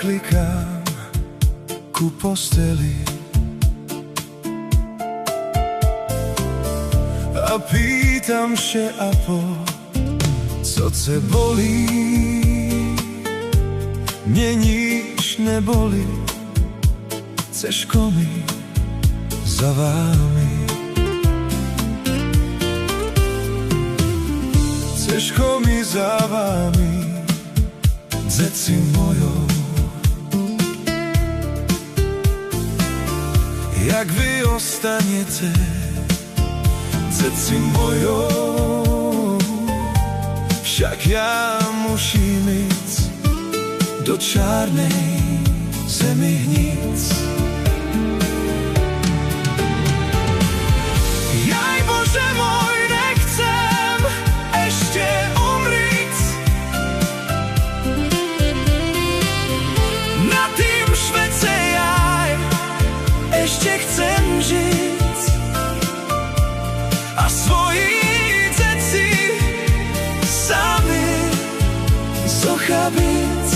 klikám ku posteli a pýtam się, a co ce bolí? Mnie nič neboli, ceško mi za vámi. Ceško mi za vámi, dzeci mojou. Jak vy ostaniete, dzeci mojou, však ja musím ísť do čárnej zemi hníc. Jaj Bože môj, nechcem ešte umrieť. Na tým švece jaj ešte chcem žiť a svoji deti sami zochabiť.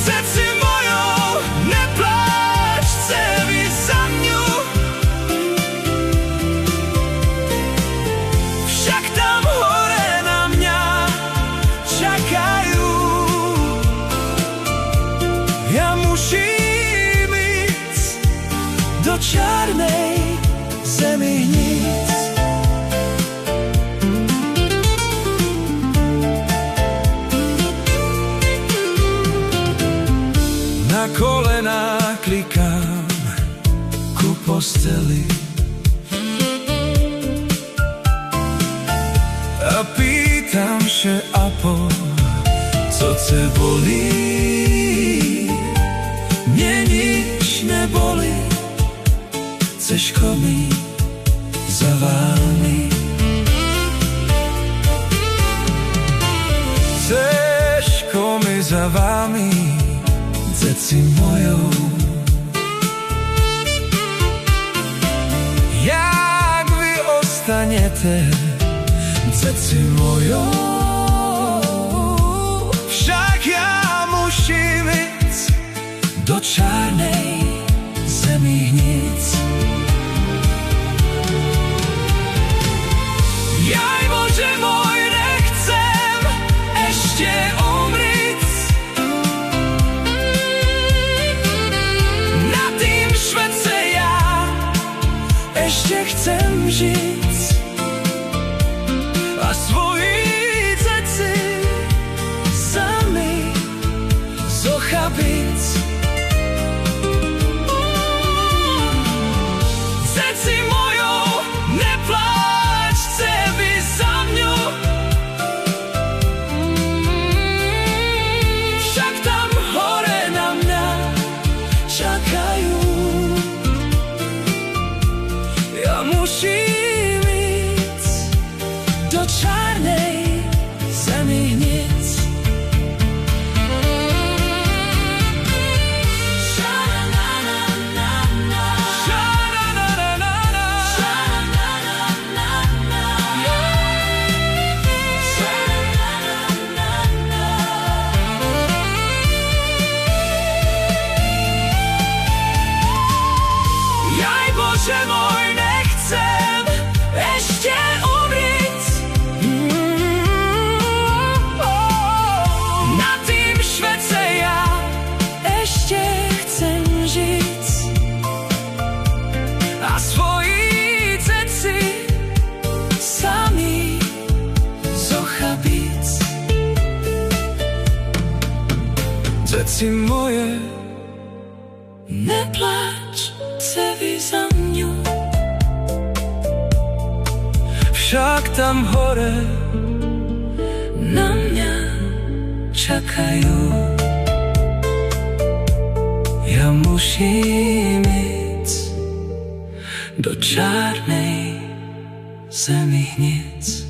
Deti mojou, nepláčte vy za mňu, však tam hore na mňa čakajú. Ja musím ísť do čárnej zemi hníc. Na kolená klikám ku posteli a pýtam się, a co ce bolí? Mne nič neboli, ceško mi za vámi. Ceško mi za vámi, dzeci mojou. Jak vy ostanete, dzeci mojou, však ja musím ísť do čárnej zemi hníc. Jaj Bože môj, nechcem ešte umrieť. Na tým švece ja ešte chcem žiť a svoji deti sami zochabiť. Deti mojou, nepláčte vy za mňu, však tam hore na mňa čakajú. Ja musím ísť do čárnej zemi hníc. Jaj Bože môj, nechcem ešte umrieť. Na tým švece ja ešte chcem žiť a svoji deti sami zochabiť. Deti moje, nepláčte vy za mňu, však tam hore na mňa čakajú. Ja musím ísť do čárnej zemi hníc.